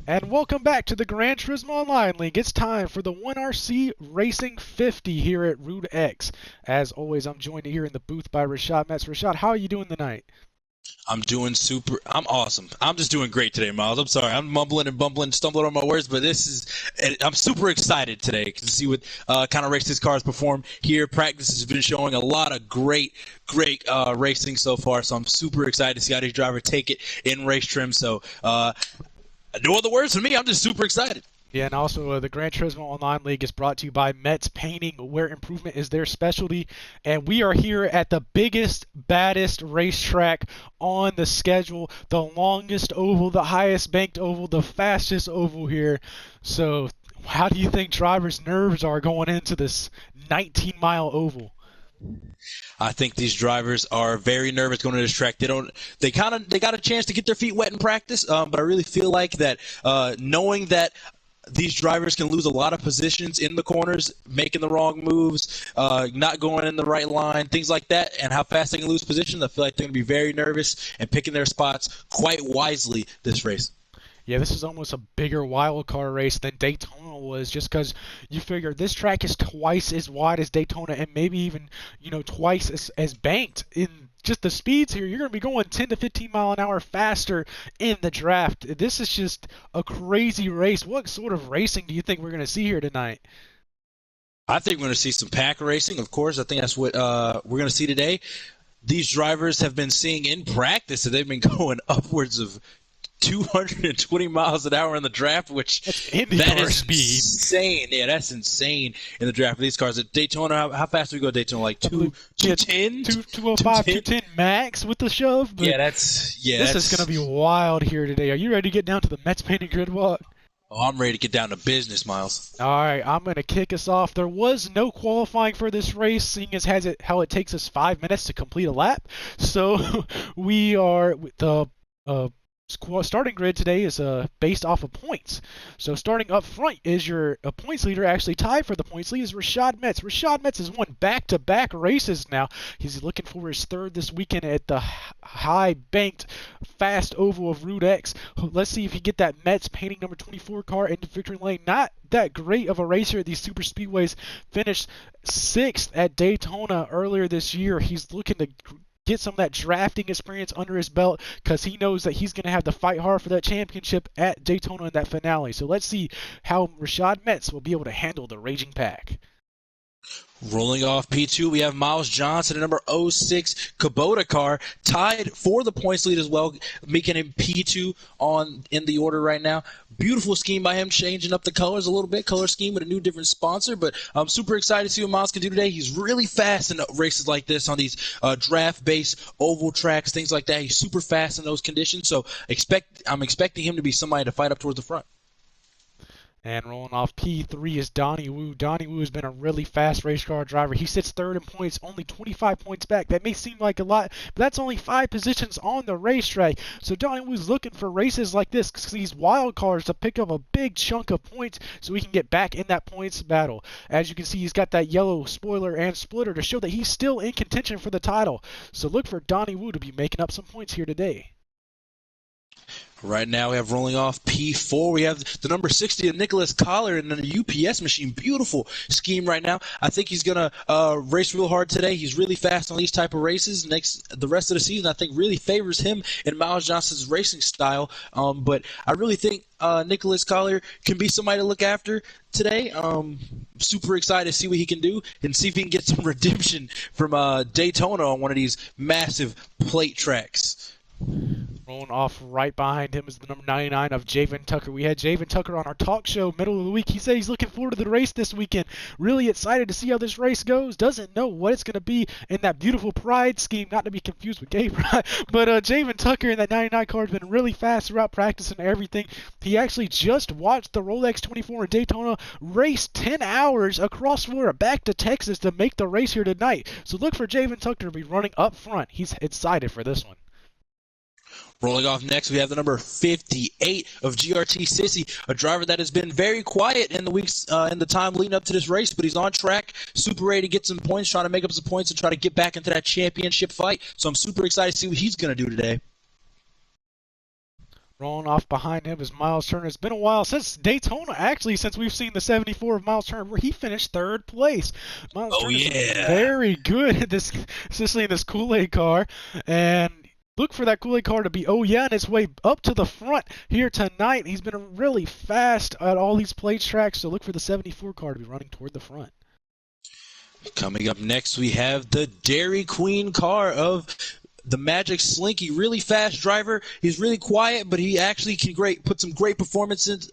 And welcome back to the Gran Turismo Online League. It's time for the 1RC Racing 50 here at Root X. As always, I'm joined here in the booth by Rashad Metz. Rashad, how are you doing tonight? I'm awesome. I'm just doing great today, Miles. I'm sorry. I'm mumbling and bumbling, stumbling on my words, but I'm super excited today to see what kind of race this car has performed here. Practice has been showing a lot of great racing so far, so I'm super excited to see how these drivers take it in race trim. So, no other words for me. I'm just super excited. Yeah, and also the Gran Turismo Online League is brought to you by Metz Painting, where improvement is their specialty. And we are here at the biggest, baddest racetrack on the schedule, the longest oval, the highest banked oval, the fastest oval here. So, how do you think drivers' nerves are going into this 19-mile oval? I think these drivers are very nervous going to this track. They got a chance to get their feet wet in practice, but I really feel like that knowing that these drivers can lose a lot of positions in the corners, making the wrong moves, not going in the right line, things like that, and how fast they can lose positions. I feel like they're going to be very nervous and picking their spots quite wisely this race. Yeah, this is almost a bigger wild card race than Daytona was, just because you figure this track is twice as wide as Daytona and maybe even, twice as banked in just the speeds here. You're going to be going 10 to 15 mile an hour faster in the draft. This is just a crazy race. What sort of racing do you think we're going to see here tonight? I think we're going to see some pack racing, of course. I think that's what we're going to see today. These drivers have been seeing in practice that they've been going upwards of 220 miles an hour in the draft, which That's that IndyCar is speed. insane. Yeah, that's insane in the draft for these cars. At Daytona, how fast do we go at Daytona? Like I believe 210? 205, 210 max with the shove. But this is going to be wild here today. Are you ready to get down to the Mets painting grid walk? Oh, I'm ready to get down to business, Miles. All right, I'm going to kick us off. There was no qualifying for this race, seeing as how it takes us 5 minutes to complete a lap. So we are the starting grid today is based off of points. So starting up front is your points leader, actually tied for the points lead, is Rashad Metz. Rashad Metz has won back-to-back races now. He's looking for his third this weekend at the high-banked fast oval of Route X. Let's see if he get that Metz painting number 24 car into victory lane. Not that great of a racer at these super speedways. Finished 6th at Daytona earlier this year. He's looking to get some of that drafting experience under his belt because he knows that he's going to have to fight hard for that championship at Daytona in that finale. So let's see how Rashad Metz will be able to handle the Raging Pack. Rolling off P2, we have Miles Johnson, a number 06 Kubota car, tied for the points lead as well, making him P2 in the order right now. Beautiful scheme by him, changing up the colors a little bit, color scheme with a new different sponsor, but I'm super excited to see what Miles can do today. He's really fast in races like this on these draft-based oval tracks, things like that. He's super fast in those conditions, so I'm expecting him to be somebody to fight up towards the front. And rolling off P3 is Donnie Wu. Donnie Wu has been a really fast race car driver. He sits third in points, only 25 points back. That may seem like a lot, but that's only 5 positions on the racetrack. So Donnie Wu's looking for races like this, these wild cards to pick up a big chunk of points so he can get back in that points battle. As you can see, he's got that yellow spoiler and splitter to show that he's still in contention for the title. So look for Donnie Wu to be making up some points here today. Right now we have rolling off P4. We have the number 60 of Nicholas Collar in the UPS machine. Beautiful scheme right now. I think he's going to race real hard today. He's really fast on these type of races. The rest of the season, I think, really favors him in Miles Johnson's racing style. But I really think Nicholas Collier can be somebody to look after today. Super excited to see what he can do and see if he can get some redemption from Daytona on one of these massive plate tracks. Rolling off right behind him is the number 99 of Javen Tucker. We had Javen Tucker on our talk show middle of the week. He said he's looking forward to the race this weekend. Really excited to see how this race goes. Doesn't know what it's going to be in that beautiful Pride scheme. Not to be confused with Gay Pride. But Javen Tucker in that 99 car has been really fast throughout practice and everything. He actually just watched the Rolex 24 in Daytona race 10 hours across Florida back to Texas to make the race here tonight. So look for Javen Tucker to be running up front. He's excited for this one. Rolling off next, we have the number 58 of GRT Sissy, a driver that has been very quiet in the weeks, in the time leading up to this race, but he's on track, super ready to get some points, trying to make up some points and try to get back into that championship fight. So I'm super excited to see what he's going to do today. Rolling off behind him is Miles Turner. It's been a while since Daytona, actually, since we've seen the 74 of Miles Turner, where he finished third place. Miles Oh, Turner's yeah. very good at this, especially in this Kool-Aid car. And look for that Kool-Aid car to be, oh yeah, on its way up to the front here tonight. He's been really fast at all these plate tracks, so look for the 74 car to be running toward the front. Coming up next, we have the Dairy Queen car of the Magic Slinky. Really fast driver. He's really quiet, but he actually can put some great performances.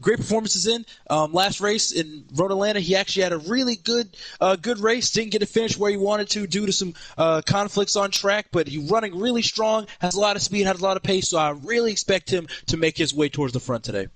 Great performances in last race in Road Atlanta. He actually had a really good race. Didn't get to finish where he wanted to due to some conflicts on track, but he's running really strong. Has a lot of speed. Has a lot of pace. So I really expect him to make his way towards the front today.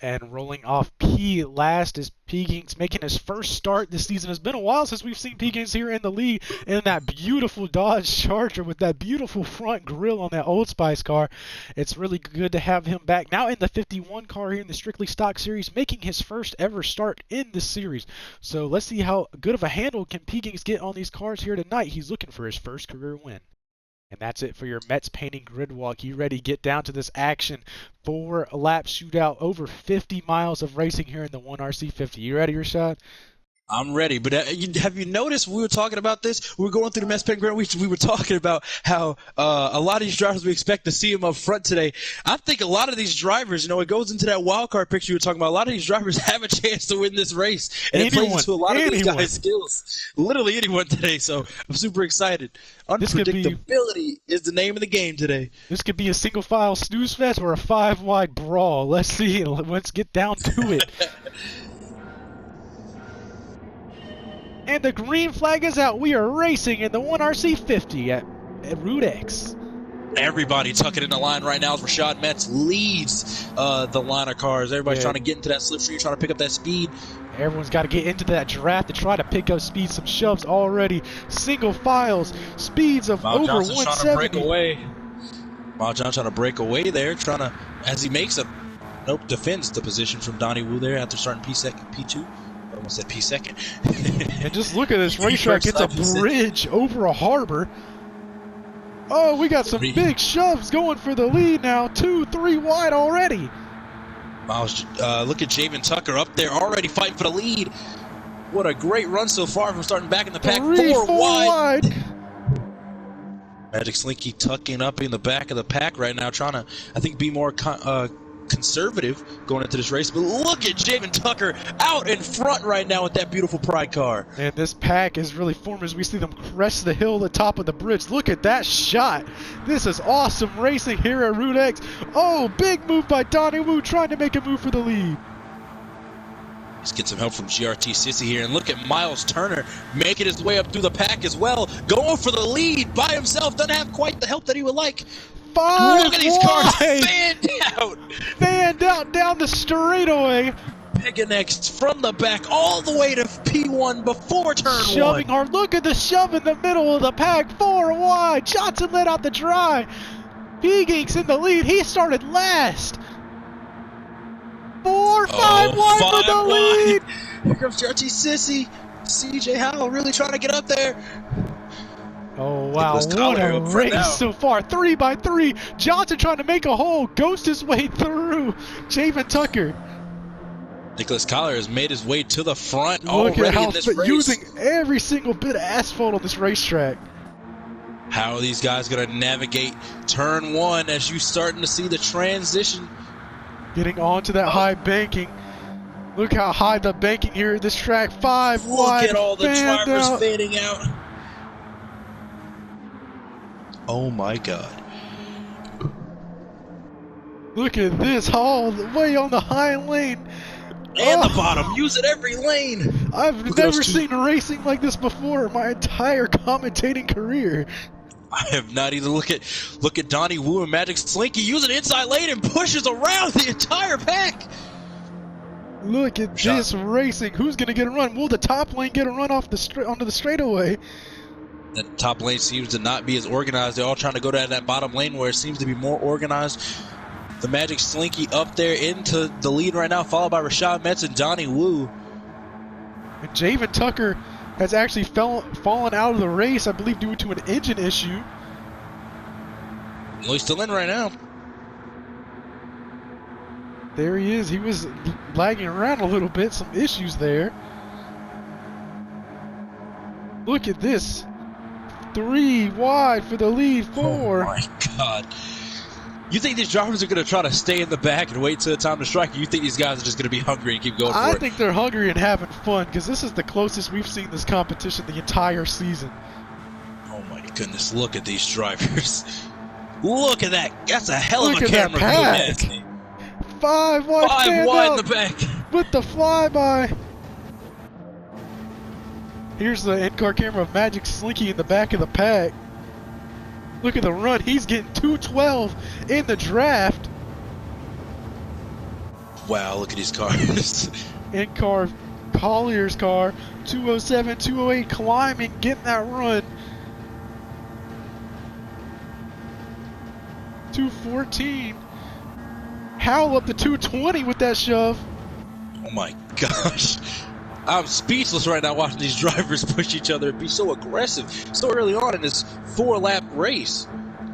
And rolling off P last is P-Ginks making his first start this season. It's been a while since we've seen P-Ginks here in the lead in that beautiful Dodge Charger with that beautiful front grille on that Old Spice car. It's really good to have him back now in the 51 car here in the Strictly Stock Series, making his first ever start in this series. So let's see how good of a handle can P-Ginks get on these cars here tonight. He's looking for his first career win. And that's it for your Mets painting grid walk. You ready to get down to this action? 4-lap shootout, over 50 miles of racing here in the 1RC50. You ready, Rashad? I'm ready, but have you noticed we were talking about this? We were going through the Mets Painting Grid. We were talking about how a lot of these drivers, we expect to see them up front today. I think a lot of these drivers, it goes into that wild card picture you were talking about. A lot of these drivers have a chance to win this race, and it plays into a lot of these guys' skills. Literally anyone today, so I'm super excited. Unpredictability is the name of the game today. This could be a single file snooze fest or a 5-wide brawl. Let's see. Let's get down to it. And the green flag is out. We are racing in the 1RC50 at Route X. Everybody tucking in the line right now as Rashad Metz leads the line of cars. Everybody's trying to get into that slipstream, trying to pick up that speed. Everyone's got to get into that draft to try to pick up speed. Some shoves already. Single files. Speeds of Miles over Johnson's 170. Trying to break away. Miles Johnson trying to break away there. As he makes defends the position from Donnie Wu there after starting P2. I almost said P2. And just look at this racetrack. It's a bridge over a harbor. Oh, we got some big shoves going for the lead now. 2-3 wide already. Miles, look at Javen Tucker up there already fighting for the lead. What a great run so far from starting back in the pack. 4 wide. Magic Slinky tucking up in the back of the pack right now, trying to, I think, be more conservative going into this race. But look at Javen Tucker out in front right now with that beautiful Pride car. And this pack is really forming as we see them crest the hill at the top of the bridge. Look at that shot. This is awesome racing here at Route X. Oh, big move by Donnie Wu trying to make a move for the lead. Let's get some help from GRT Sissy here. And look at Miles Turner making his way up through the pack as well. Going for the lead by himself. Doesn't have quite the help that he would like. 5 Look at these cars fanned out. Fanned out down the straightaway. Peganex from the back all the way to P1 before turn 1. Shoving hard. Look at the shove in the middle of the pack. 4 wide. Johnson let out the dry. P-Ginks in the lead. He started last. 4, 5 wide for the lead. Here comes GRT Sissy. CJ Howell really trying to get up there. Oh, wow, what a race so far. 3 by 3. Johnson trying to make a hole. Ghost his way through. Javen Tucker. Nicholas Collier has made his way to the front already in this race. Using every single bit of asphalt on this racetrack. How are these guys going to navigate turn 1 as you starting to see the transition? Getting onto that high banking. Look how high the banking here at this track. 5 wide. Look at all the drivers fading out. Oh my God. Look at this, all the way on the high lane. And the bottom, use it every lane. I've never seen racing like this before in my entire commentating career. I have not either. Look at Donnie Wu and Magic Slinky using inside lane and pushes around the entire pack. Look at this racing. Who's going to get a run? Will the top lane get a run off onto the straightaway? The top lane seems to not be as organized. They're all trying to go down that bottom lane where it seems to be more organized. The Magic Slinky up there into the lead right now, followed by Rashad Metz and Donnie Wu. And Javen Tucker has actually fallen out of the race, I believe, due to an engine issue. Well, he's still in right now. There he is. He was lagging around a little bit. Some issues there. Look at this. 3 wide for the lead. 4. Oh my God. You think these drivers are going to try to stay in the back and wait till the time to strike? Or you think these guys are just going to be hungry and keep going for I it? think they're hungry and having fun because this is the closest we've seen this competition the entire season. Oh my goodness, look at these drivers. Look at that. That's a hell Look of a at that camera. pack. 5 wide, 5 wide in the back. with the flyby. Here's the in-car camera of Magic Slinky in the back of the pack. Look at the run. He's getting 212 in the draft. Wow, look at these cars. In-car, Collier's car, 207, 208, climbing, getting that run. 214. Howell up to 220 with that shove. Oh my gosh. I'm speechless right now watching these drivers push each other and be so aggressive so early on in this 4-lap race.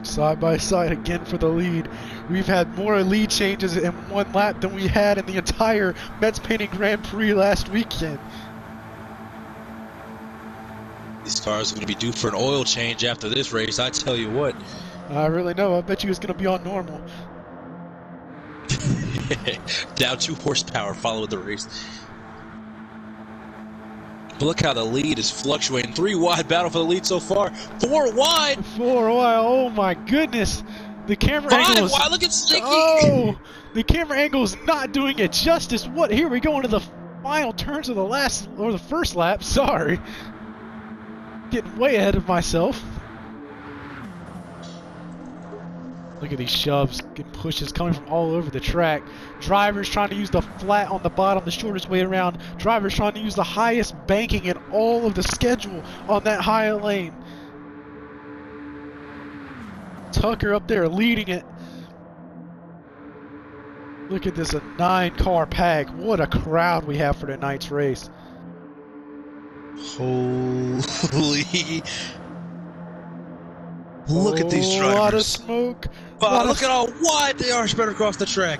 Side by side again for the lead. We've had more lead changes in 1 lap than we had in the entire Mets Painting Grand Prix last weekend. These cars are going to be due for an oil change after this race, I tell you what. I really know. I bet you it's going to be on normal. Down 2 horsepower following the race. But look how the lead is fluctuating. 3 wide battle for the lead so far. 4 wide. 4 wide. Oh my goodness. The camera 5 angle is... wide. Look at Slinky. Oh, the camera angle is not doing it justice. What? Here we go into the final turns of the first lap. Sorry. Getting way ahead of myself. Look at these shoves and pushes coming from all over the track. Drivers trying to use the flat on the bottom, the shortest way around. Drivers trying to use the highest banking in all of the schedule on that high lane. Tucker up there leading it. Look at this, a 9-car pack. What a crowd we have for tonight's race. Holy. Look at these drivers. A lot of smoke. Look at how wide they are spread across the track.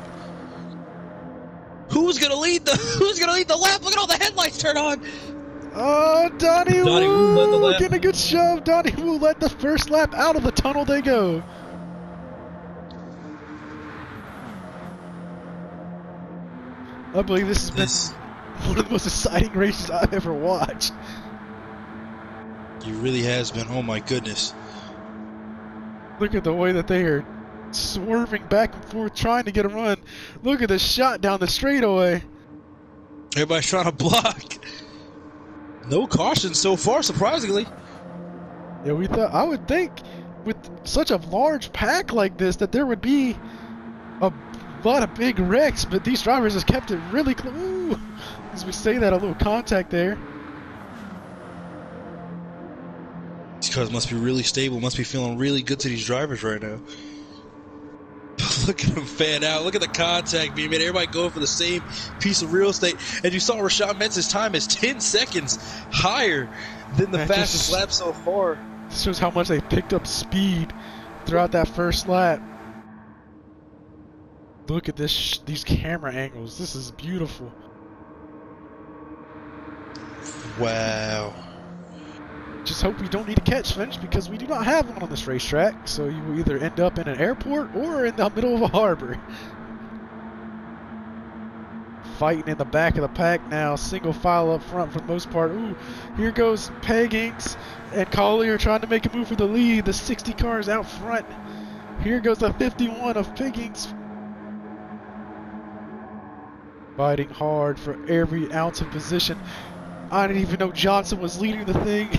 Who's gonna lead the lap? Look at all the headlights turn on. Oh, Donnie Wu led the Wu lap. getting a good shove. Donnie Wu led the first lap. Out of the tunnel they go. I believe this has been one of the most exciting races I've ever watched. It really has been. Oh my goodness. Look at the way that they are swerving back and forth trying to get a run. Look at the shot down the straightaway. Everybody's trying to block. No caution so far, surprisingly. Yeah, I would think with such a large pack like this that there would be a lot of big wrecks, but these drivers have kept it really close. Ooh, as we say that, a little contact there. These cars must be really stable, must be feeling really good to these drivers right now. Look at them fan out. Look at the contact being made. Everybody going for the same piece of real estate. And you saw Rashad Mentz's time is 10 seconds higher than the fastest lap so far. This shows how much they picked up speed throughout that first lap. Look at these camera angles. This is beautiful. Wow. Just hope we don't need a catch fence because we do not have one on this racetrack. So you will either end up in an airport or in the middle of a harbor. Fighting in the back of the pack now. Single file up front for the most part. Ooh, here goes Peggings and Collier trying to make a move for the lead. The 60 cars out front. Here goes the 51 of Peggings. Fighting hard for every ounce of position. I didn't even know Johnson was leading the thing.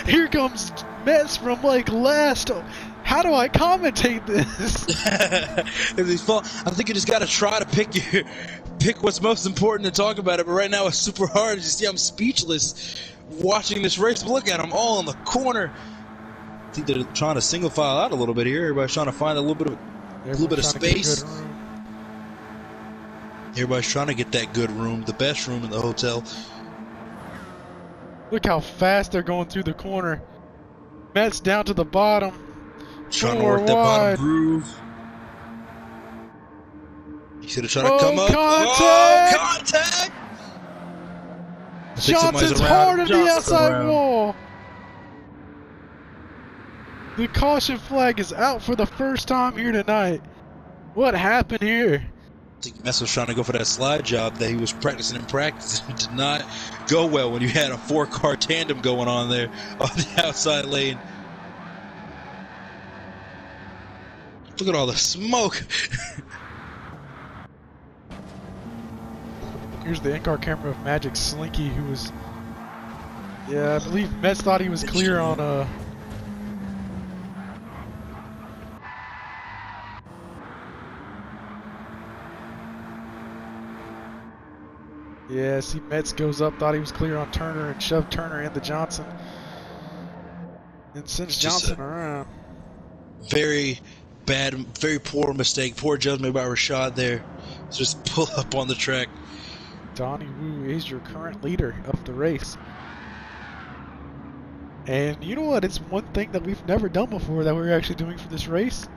Here comes Metz from like last. How do I commentate this? I think you just got to try to pick what's most important and talk about it. But right now it's super hard. You see, I'm speechless watching this race. Look at them all in the corner. I think they're trying to single file out a little bit here. Everybody's trying to find a little bit of space. Everybody's trying to get that good room, the best room in the hotel. Look how fast they're going through the corner. Metz down to the bottom. Trying to work that bottom groove. He's gonna try to Oh, come up. contact! Oh, contact! I think somebody's Johnson's around. hard on the Johnson's outside around. wall. The caution flag is out for the first time here tonight. What happened here? I think Mess was trying to go for that slide job that he was practicing in practice. It did not go well when you had a 4-car tandem going on there on the outside lane. Look at all the smoke. Here's the in-car camera of Magic Slinky, who was... Yeah, I believe Mets thought he was clear on... Yeah, see, Metz goes up, thought he was clear on Turner, and shoved Turner into Johnson. And sends Johnson around. Very bad, very poor mistake, poor judgment by Rashad there. Just pull up on the track. Donnie Wu is your current leader of the race. And you know what? It's one thing that we've never done before that we're actually doing for this race.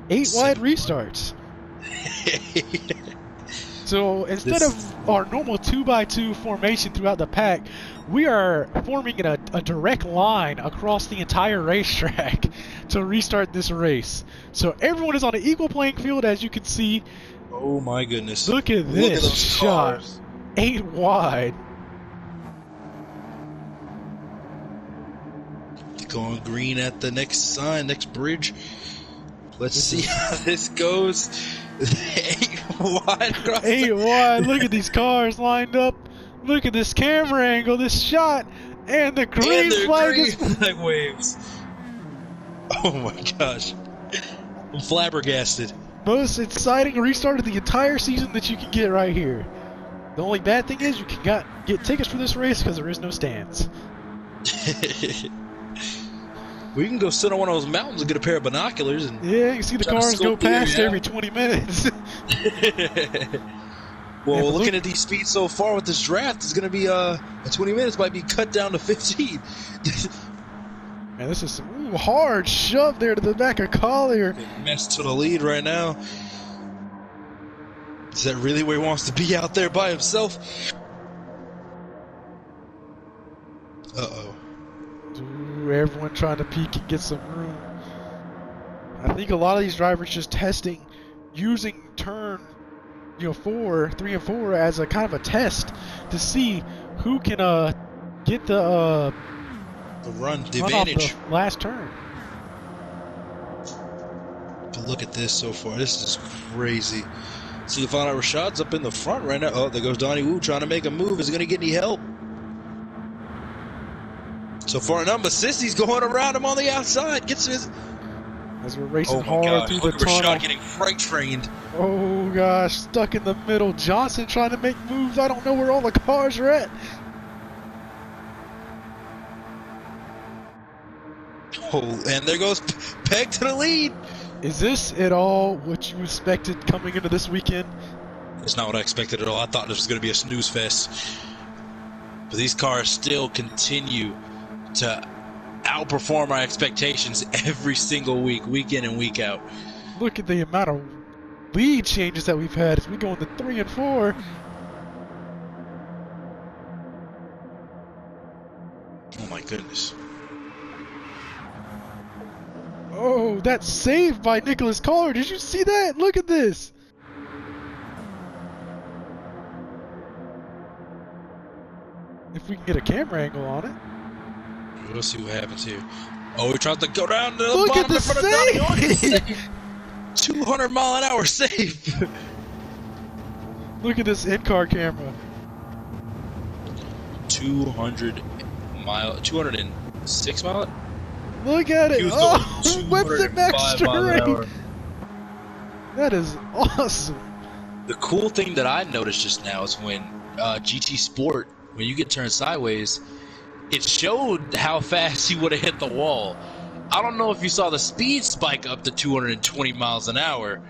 8 wide restarts. So instead of our normal 2x2 formation throughout the pack, we are forming in a direct line across the entire racetrack to restart this race. So everyone is on an equal playing field, as you can see. Oh my goodness. Look at this shot. Cars. 8 wide. Going green at the next sign, next bridge. Let's see how this goes. 8 wide. 8 wide. Look at these cars lined up. Look at this camera angle, this shot, and the green flag is flag waves. Oh my gosh. I'm flabbergasted. Most exciting restart of the entire season that you can get right here. The only bad thing is you can get tickets for this race because there is no stands. We can go sit on one of those mountains and get a pair of binoculars. And yeah, you can see the cars go past every 20 minutes. Well, looking at these speeds so far with this draft, it's going to be 20 minutes might be cut down to 15. Man, this is some hard shove there to the back of Collier. Mess to the lead right now. Is that really where he wants to be out there by himself? Uh-oh. Everyone trying to peek and get some room. I think a lot of these drivers just testing, using turn 3 and 4 as a kind of a test to see who can get the run advantage off the last turn. But look at this so far. This is crazy. See, find out Rashad's up in the front right now. Oh, there goes Donnie Wu trying to make a move. Is he going to get any help? So far, none, but Sissy's going around him on the outside. Gets his. As we're racing hard through the tunnel. Rashad getting freight trained. Oh gosh, stuck in the middle. Johnson trying to make moves. I don't know where all the cars are at. Oh, and there goes Peg to the lead. Is this at all what you expected coming into this weekend? It's not what I expected at all. I thought this was going to be a snooze fest. But these cars still continue to outperform our expectations every single week, week in and week out. Look at the amount of lead changes that we've had as we go into 3 and 4. Oh my goodness. Oh, that's saved by Nicholas Collier. Did you see that? Look at this. If we can get a camera angle on it. We'll see what happens here. Oh, he tries to go down to the Look bottom at the in front of save. 200 mile an hour save. Look at this in-car camera. 206 mile. Look at it. Oh, whips it back straight. That is awesome. The cool thing that I noticed just now is when GT Sport, when you get turned sideways, it showed how fast he would have hit the wall. I don't know if you saw the speed spike up to 220 miles an hour,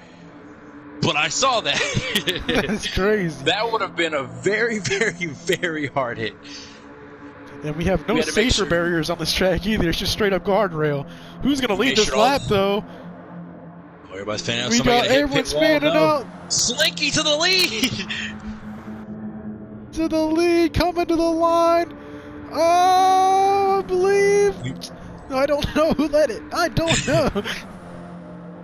but I saw that. That's crazy. That would have been a very, very, very hard hit. And we have no safer barriers on this track either. It's just straight up guardrail. Who's going to lead this lap, though? Everybody's fanning out. We Somebody got got a hit everyone pit wall. fanning No. out Slinky to the lead. to the lead, coming to the line. Oh, I believe. I don't know who led it. I don't know.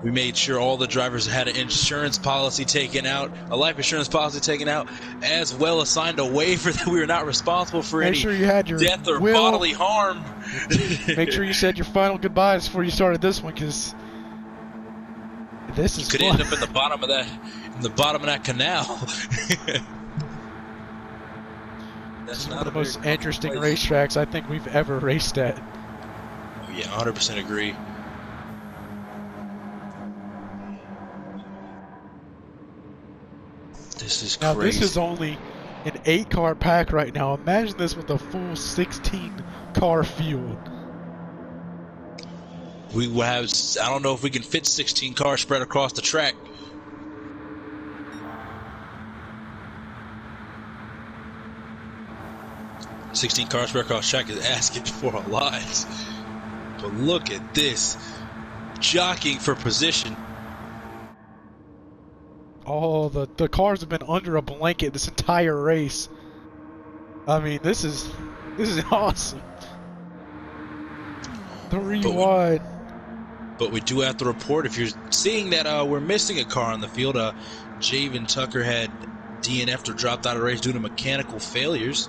We made sure all the drivers had an insurance policy taken out, a life insurance policy taken out, as well as signed a waiver that we were not responsible for Make any sure you had your death or will. bodily harm. Make sure you said your final goodbyes before you started this one, because this is could fun. end up in the bottom of that canal. This is one of the most interesting racetracks I think we've ever raced at. Oh, yeah, 100% agree. This is now, crazy. this is only an 8-car pack right now. Imagine this with a full 16-car field. We will have, I don't know if we can fit 16 cars spread across the track. "16 cars spread across the track" is asking for a lot. But look at this. Jockeying for position. Oh, the cars have been under a blanket this entire race. I mean, this is awesome. 3 wide. But we do have to report, if you're seeing that we're missing a car on the field, Javen Tucker had DNF'd or dropped out of the race due to mechanical failures.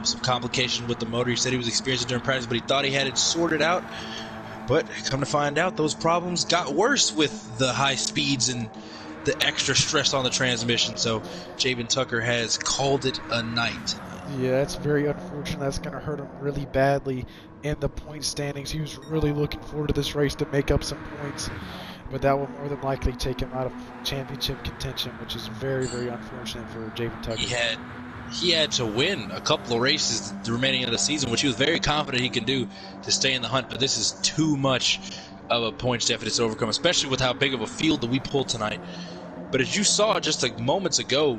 Some complication with the motor he said he was experiencing during practice, but he thought he had it sorted out. But come to find out, those problems got worse with the high speeds and the extra stress on the transmission. So Javen Tucker has called it a night. Yeah, that's very unfortunate. That's going to hurt him really badly in the point standings. He was really looking forward to this race to make up some points, but that will more than likely take him out of championship contention, which is very, very unfortunate for Javen Tucker. He had to win a couple of races the remaining of the season, which he was very confident he can do to stay in the hunt, but this is too much of a points deficit to overcome, especially with how big of a field that we pulled tonight. But as you saw just like moments ago,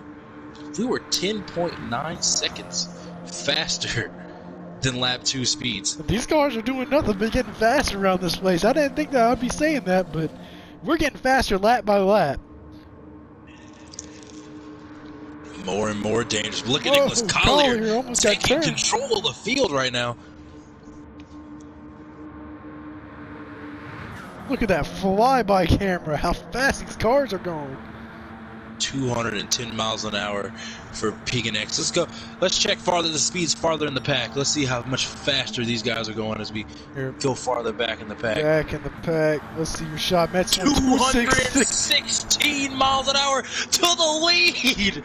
we were 10.9 seconds faster than lap 2 speeds. These cars are doing nothing but getting faster around this place. I didn't think that I'd be saying that, but we're getting faster lap by lap. More and more dangerous. Look at Nicholas Collier almost taking control of the field right now. Look at that flyby camera, how fast these cars are going. 210 miles an hour for Pegan X. Let's go. Let's check farther the speeds farther in the pack. Let's see how much faster these guys are going as we go farther back in the pack. Back in the pack. Let's see your shot. Met's 216 miles an hour to the lead.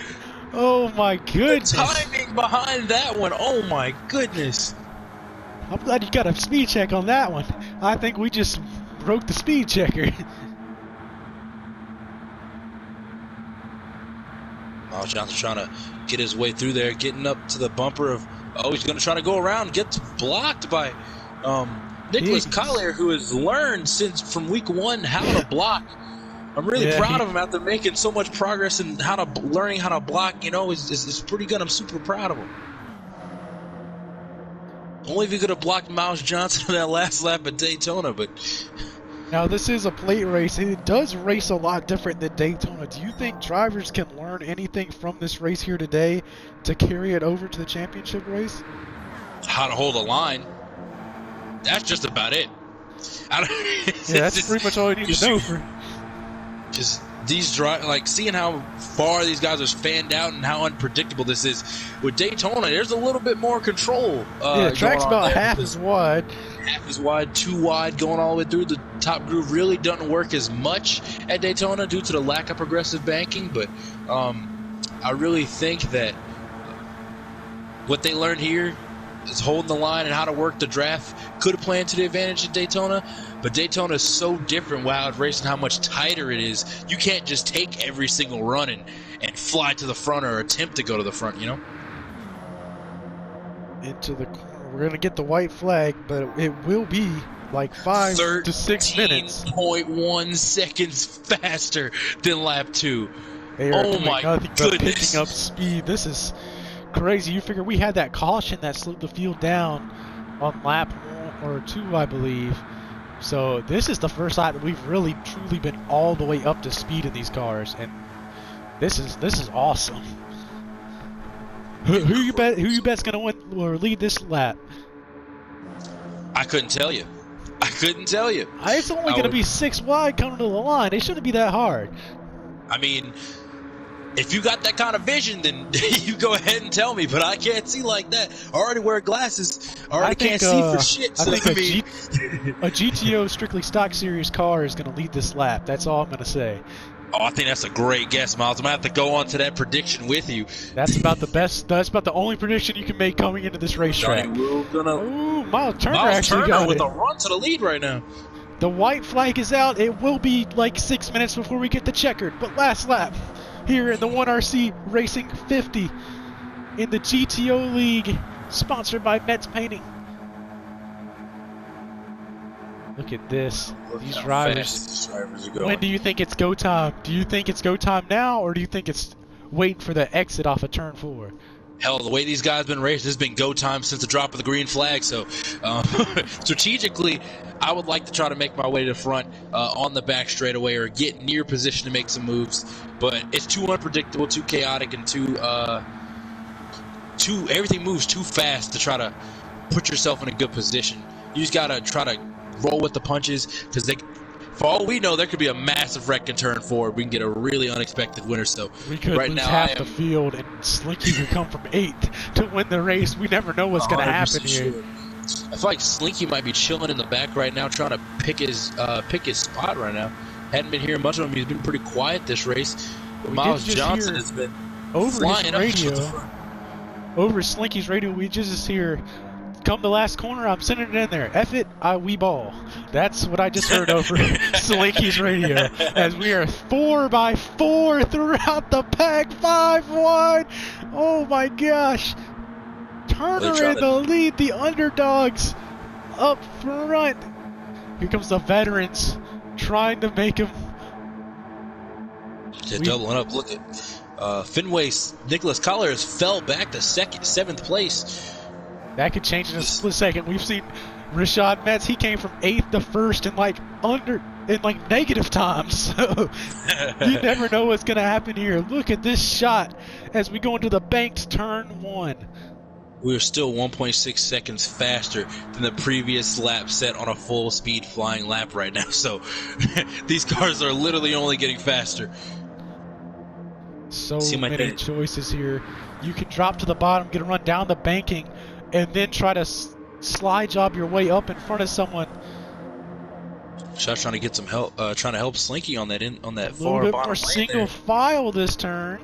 Oh my goodness. The timing behind that one. Oh my goodness. I'm glad you got a speed check on that one. I think we just broke the speed checker. Miles Johnson trying to get his way through there, getting up to the bumper of, he's going to try to go around, gets blocked by Nicholas Collier, who has learned from week 1 how to block. I'm really proud of him after making so much progress in learning how to block. You know, is pretty good. I'm super proud of him. Only if he could have blocked Miles Johnson on that last lap at Daytona, but. Now, this is a plate race, and it does race a lot different than Daytona. Do you think drivers can learn anything from this race here today to carry it over to the championship race? How to hold a line. That's just about it. That's pretty much all you need to know. Just these seeing how far these guys are fanned out and how unpredictable this is. With Daytona, there's a little bit more control. The track's about half as wide. Half as wide, too wide, going all the way through. The top groove really doesn't work as much at Daytona due to the lack of progressive banking, but I really think that what they learned here is holding the line and how to work the draft. Could have played to the advantage at Daytona, but Daytona is so different while it's racing, how much tighter it is. You can't just take every single run and fly to the front or attempt to go to the front, you know? Into the corner. We're going to get the white flag, but it will be like 5 to 6 minutes. 13.1 seconds faster than lap 2. Oh my goodness. Picking up speed. This is crazy. You figure we had that caution that slowed the field down on lap 1 or 2, I believe. So this is the first time that we've really truly been all the way up to speed in these cars, and this is awesome. Who you bet's gonna win or lead this lap? I couldn't tell you. I couldn't tell you. It's only gonna be 6 wide coming to the line. It shouldn't be that hard. I mean, if you got that kind of vision, then you go ahead and tell me. But I can't see like that. I already wear glasses. I already can't see for shit. So I think a GTO strictly stock series car is gonna lead this lap. That's all I'm gonna say. Oh, I think that's a great guess, Miles. I'm gonna have to go on to that prediction with you. That's about the best. That's about the only prediction you can make coming into this racetrack. Ooh, Miles Turner actually got with it. a run to the lead right now. The white flag is out. It will be like 6 minutes before we get the checkered. But last lap here in the 1RC Racing 50 in the GTO League, sponsored by Mets Painting. Look at this. These drivers are going. When do you think it's go time? Do you think it's go time now, or do you think it's waiting for the exit off of turn 4? Hell, the way these guys have been racing, it's been go time since the drop of the green flag. So, strategically, I would like to try to make my way to the front on the back straightaway or get near position to make some moves. But it's too unpredictable, too chaotic, and too everything moves too fast to try to put yourself in a good position. You just gotta try to roll with the punches, because for all we know, there could be a massive wreck in turn 4. We can get a really unexpected winner. So we could lose half the field, and Slinky could come from 8th to win the race. We never know what's going to happen here. Sure. I feel like Slinky might be chilling in the back right now, trying to pick his spot right now. Hadn't been hearing much of him. He's been pretty quiet this race. But Miles Johnson has been flying up to the front. Over Slinky's radio, we just hear, "Come the last corner, I'm sending it in there. F it, we ball." That's what I just heard over Slinky's radio. As we are 4x4 throughout the pack, 5 wide. Oh my gosh. Turner in the lead, the underdogs up front. Here comes the veterans trying to make him. They're doubling up. Look at Fenway's Nicholas Collier has fell back to 7th place. That could change in a split second. We've seen Rashad Metz. He came from 8th to 1st in negative times. So you never know what's going to happen here. Look at this shot as we go into the banked turn 1. We're still 1.6 seconds faster than the previous lap set on a full speed flying lap right now. So these cars are literally only getting faster. So many choices here. You can drop to the bottom, get a run down the banking, and then try to slide job your way up in front of someone. Shot's trying to get some help, trying to help Slinky on that far bottom. A little bit more single file this turn.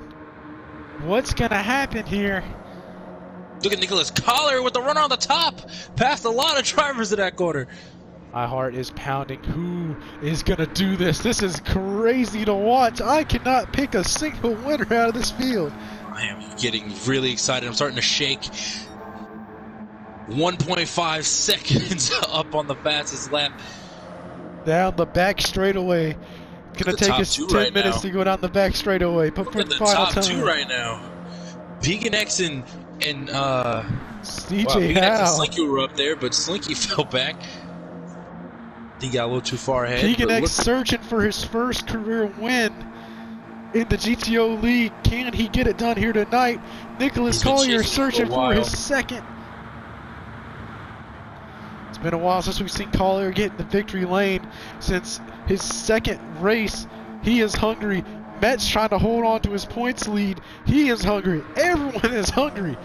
What's gonna happen here? Look at Nicholas Collier with the run on the top, past a lot of drivers in that corner. My heart is pounding. Who is gonna do this? This is crazy to watch. I cannot pick a single winner out of this field. I am getting really excited. I'm starting to shake. 1.5 seconds up on the fastest lap. Down the back straightaway. Gonna take us 10 minutes to go down the back straightaway. Look at the top 2 right now. Vegan and CJ Howe. And Slinky were up there, but Slinky fell back. He got a little too far ahead. Vegan searching for his first career win in the GTO League. Can he get it done here tonight? Nicholas Collier searching for his second. It's been a while since we've seen Collier get in the victory lane. Since his second race, he is hungry. Metz trying to hold on to his points lead. He is hungry. Everyone is hungry.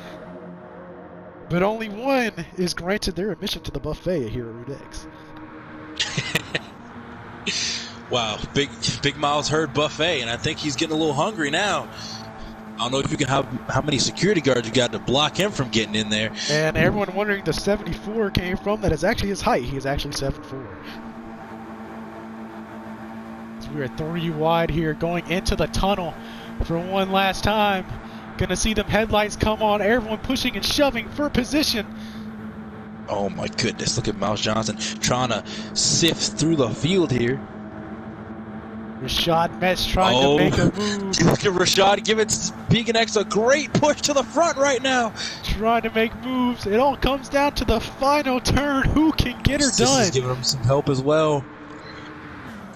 But only one is granted their admission to the buffet here at Rudex. Wow, big Miles heard buffet, and I think he's getting a little hungry now. I don't know if you can have how many security guards you got to block him from getting in there. And everyone wondering the 74 came from. That is actually his height. He is actually 7'4". So we are 3 wide here, going into the tunnel for one last time. Gonna see them headlights come on. Everyone pushing and shoving for position. Oh my goodness! Look at Miles Johnson trying to sift through the field here. Rashad Metz trying to make a move. Look at Rashad giving Peganex a great push to the front right now. Trying to make moves. It all comes down to the final turn. Who can get her done? This is giving him some help as well.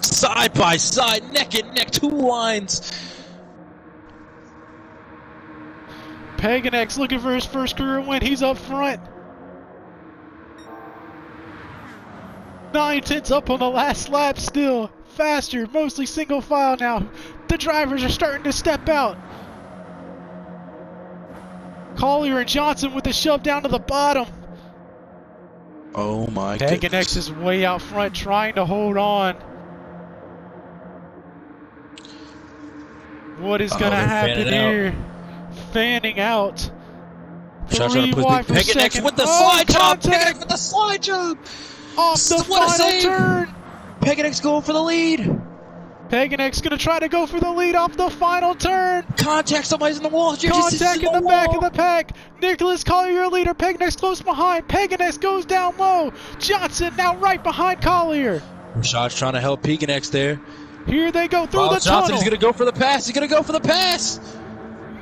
Side by side, neck and neck, 2 lines. Peganex looking for his first career win. He's up front. 9/10 up on the last lap still. Faster, mostly single file now. The drivers are starting to step out. Collier and Johnson with the shove down to the bottom. Oh my Peganex goodness. is way out front trying to hold on. What is going to happen here? Fanning out. Trying to 3 put wide per Peganex second. with the slide job. Contact Peganex with the slide job. off the What a final save. turn. Peganex going for the lead. Peganex going to try to go for the lead off the final turn. Contact, somebody's in the wall. Contact in the back of the pack. Nicholas Collier, your leader. Peganex close behind. Peganex goes down low. Johnson now right behind Collier. Rashad's trying to help Peganex there. Here they go through the Johnson, tunnel. he's going to go for the pass. He's going to go for the pass.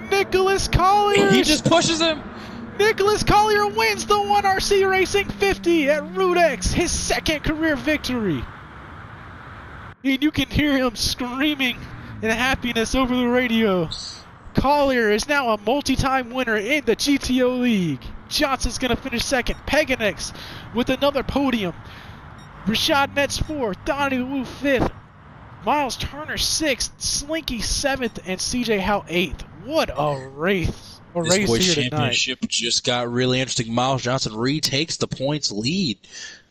Nicholas Collier. He just pushes him. Nicholas Collier wins the 1RC Racing 50 at Rudex, his second career victory. And you can hear him screaming in happiness over the radio. Collier is now a multi-time winner in the GTO League. Johnson's going to finish second. Peganex with another podium. Rashad Metz 4th. Donnie Wu 5th. Miles Turner 6th. Slinky 7th. And CJ Howe 8th. What a race. This boys' championship just got really interesting. Miles Johnson retakes the points lead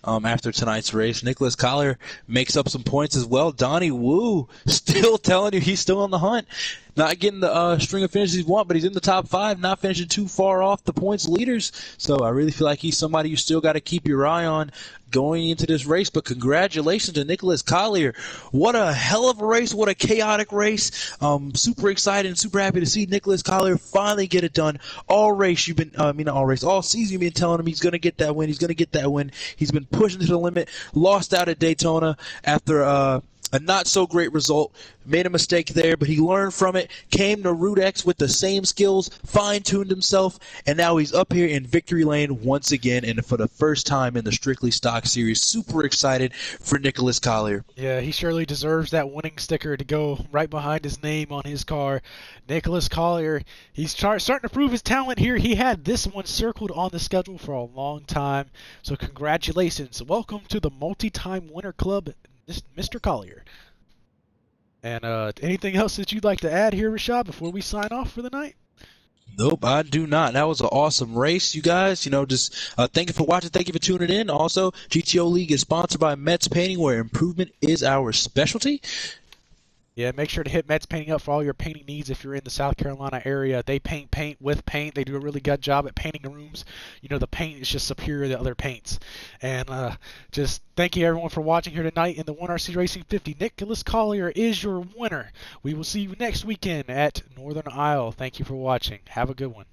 after tonight's race. Nicholas Collier makes up some points as well. Donnie Wu still telling you he's still on the hunt. Not getting the string of finishes he wants, but he's in the top 5, not finishing too far off the points leaders. So I really feel like he's somebody you still got to keep your eye on going into this race. But congratulations to Nicholas Collier. What a hell of a race. What a chaotic race. Super excited and super happy to see Nicholas Collier finally get it done. All race you've been, not all race, all season you've been telling him he's going to get that win. He's going to get that win. He's been pushing to the limit. Lost out at Daytona after a not-so-great result. Made a mistake there, but he learned from it, came to Rudex with the same skills, fine-tuned himself, and now he's up here in victory lane once again, and for the first time in the Strictly Stock Series. Super excited for Nicholas Collier. Yeah, he surely deserves that winning sticker to go right behind his name on his car. Nicholas Collier, he's starting to prove his talent here. He had this one circled on the schedule for a long time, so congratulations. Welcome to the multi-time winner club, Mr. Collier. And anything else that you'd like to add here, Rashad, before we sign off for the night? Nope, I do not. That was an awesome race, you guys. Just thank you for watching. Thank you for tuning in. Also, GTO League is sponsored by Metz Painting, where improvement is our specialty. Yeah, make sure to hit Metz Painting up for all your painting needs if you're in the South Carolina area. They paint with paint. They do a really good job at painting the rooms. The paint is just superior to other paints. And just thank you, everyone, for watching here tonight in the 1RC Racing 50. Nicholas Collier is your winner. We will see you next weekend at Northern Isle. Thank you for watching. Have a good one.